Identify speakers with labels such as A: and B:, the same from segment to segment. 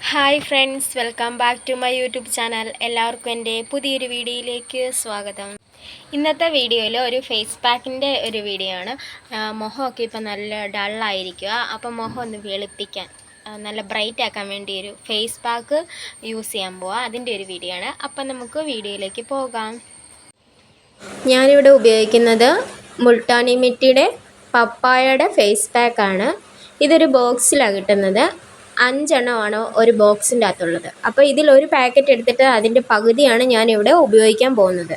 A: Hi friends, welcome back to my YouTube channel. എല്ലാവർക്കും എൻ്റെ പുതിയൊരു വീഡിയോയിലേക്ക് സ്വാഗതം. ഇന്നത്തെ വീഡിയോയിൽ ഒരു ഫേസ് പാക്കിൻ്റെ ഒരു വീഡിയോ ആണ്. മുഖമൊക്കെ ഇപ്പം നല്ല ഡള്ളായിരിക്കുക. അപ്പം മുഖം ഒന്ന് വെളുപ്പിക്കാൻ, നല്ല ബ്രൈറ്റ് ആക്കാൻ വേണ്ടി ഒരു ഫേസ് പാക്ക് യൂസ് ചെയ്യാൻ പോവാം. അതിൻ്റെ ഒരു വീഡിയോ ആണ്. അപ്പം നമുക്ക് വീഡിയോയിലേക്ക് പോകാം. ഞാനിവിടെ ഉപയോഗിക്കുന്നത് മുൾട്ടാനി മിറ്റിയുടെ പപ്പായയുടെ ഫേസ് പാക്കാണ്. ഇതൊരു ബോക്സിലാണ് കിട്ടുന്നത്. 5 എണ്ണമാണ് ഒരു ബോക്സിൻ്റെ അകത്തുള്ളത്. അപ്പോൾ ഇതിലൊരു പാക്കറ്റ് എടുത്തിട്ട് അതിൻ്റെ പകുതിയാണ് ഞാനിവിടെ ഉപയോഗിക്കാൻ പോകുന്നത്.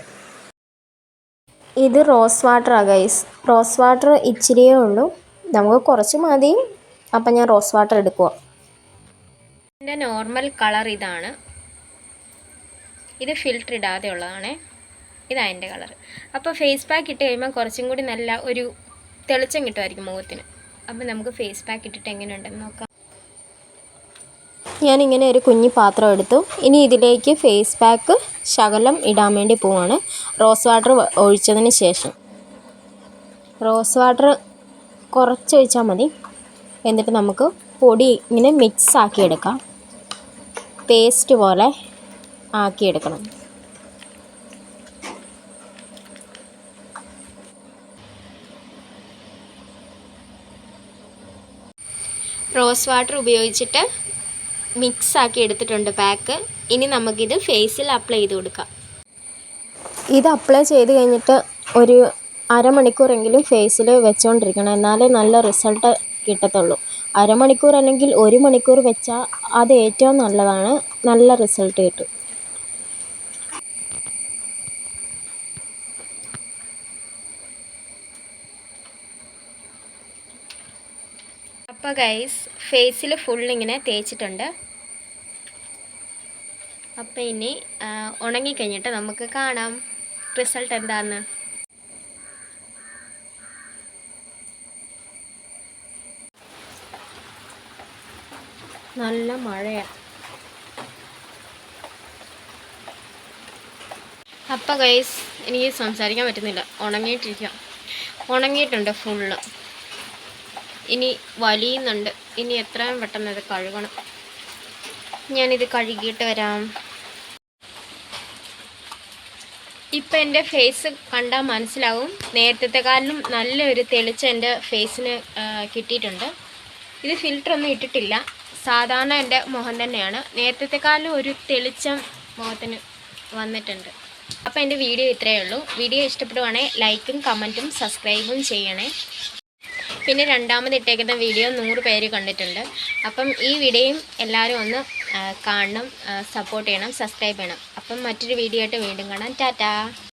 A: ഇത് റോസ് വാട്ടറാണ് ഗൈസ്. റോസ് വാട്ടർ ഇച്ചിരിയേ ഉള്ളൂ, നമുക്ക് കുറച്ച് മതി. അപ്പം ഞാൻ റോസ് വാട്ടർ എടുക്കുക. എൻ്റെ നോർമൽ കളർ ഇതാണ്. ഇത് ഫിൽറ്റർ ഇടാതെ ഉള്ളതാണേ. ഇതാണ് എൻ്റെ കളർ. അപ്പോൾ ഫേസ് പാക്ക് ഇട്ട് കഴിയുമ്പോൾ കുറച്ചും കൂടി നല്ല ഒരു തെളിച്ചം കിട്ടുമായിരിക്കും മുഖത്തിന്. അപ്പം നമുക്ക് ഫേസ് പാക്ക് ഇട്ടിട്ട് എങ്ങനെയുണ്ടെന്ന് നോക്കാം. ഞാനിങ്ങനെ ഒരു കുഞ്ഞു പാത്രം എടുത്തു. ഇനി ഇതിലേക്ക് ഫേസ് പാക്ക് ശകലം ഇടാൻ വേണ്ടി പോവാണ്. റോസ് വാട്ടർ ഒഴിച്ചതിന് ശേഷം റോസ് വാട്ടർ കുറച്ച് ഒഴിച്ചാൽ മതി. എന്നിട്ട് നമുക്ക് പൊടി ഇങ്ങനെ മിക്സ് ആക്കിയെടുക്കാം. പേസ്റ്റ് പോലെ ആക്കിയെടുക്കണം. റോസ് വാട്ടർ ഉപയോഗിച്ചിട്ട് മിക്സ് ആക്കി എടുത്തിട്ടുണ്ട് പാക്ക്. ഇനി നമുക്കിത് ഫേസിൽ അപ്ലൈ ചെയ്ത് കൊടുക്കാം. ഇത് അപ്ലൈ ചെയ്ത് കഴിഞ്ഞിട്ട് ഒരു അരമണിക്കൂറെങ്കിലും ഫേസിൽ വെച്ചുകൊണ്ടിരിക്കണം, എന്നാലേ നല്ല റിസൾട്ട് കിട്ടത്തുള്ളൂ. അരമണിക്കൂർ അല്ലെങ്കിൽ 1 മണിക്കൂർ വെച്ചാൽ അത് ഏറ്റവും നല്ലതാണ്, നല്ല റിസൾട്ട് കിട്ടും. അപ്പോൾ ഗൈസ്, ഫേസിൽ ഫുള്ളിങ്ങനെ തേച്ചിട്ടുണ്ട്. അപ്പോൾ ഇനി ഉണങ്ങിക്കഴിഞ്ഞിട്ട് നമുക്ക് കാണാം റിസൾട്ട് എന്താണെന്ന്. നല്ല മഴയാണ്. അപ്പോൾ ഗൈസ്, എനിക്ക് സംസാരിക്കാൻ പറ്റുന്നില്ല, ഉണങ്ങിയിട്ടുണ്ട് ഫുള്ള്. ഇനി വലിയുന്നുണ്ട്. ഇനി എത്രയും പെട്ടെന്ന് ഇത് കഴുകണം. ഞാനിത് കഴുകിയിട്ട് വരാം. ഇപ്പം എൻ്റെ ഫേസ് കണ്ടാൽ മനസ്സിലാവും, നേരത്തെക്കാളിലും നല്ലൊരു തെളിച്ചം എൻ്റെ ഫേസിന് കിട്ടിയിട്ടുണ്ട്. ഇത് ഫിൽറ്ററൊന്നും ഇട്ടിട്ടില്ല, സാധാരണ എൻ്റെ മുഖം തന്നെയാണ്. നേരത്തെക്കാളിലും ഒരു തെളിച്ചം മുഖത്തിന് വന്നിട്ടുണ്ട്. അപ്പോൾ എൻ്റെ വീഡിയോ ഇത്രയേ ഉള്ളൂ. വീഡിയോ ഇഷ്ടപ്പെടുവാണെങ്കിൽ ലൈക്കും കമൻറ്റും സബ്സ്ക്രൈബും ചെയ്യണേ. പിന്നെ രണ്ടാമത് ഇട്ടേക്കുന്ന വീഡിയോ 100 പേര് കണ്ടിട്ടുണ്ട്. അപ്പം ഈ വീഡിയോയും എല്ലാവരും ഒന്ന് കാണണം, സപ്പോർട്ട് ചെയ്യണം, സബ്സ്ക്രൈബ് ചെയ്യണം. അപ്പം മറ്റൊരു വീഡിയോ ആയിട്ട് വീണ്ടും കാണാം. ടാറ്റാ.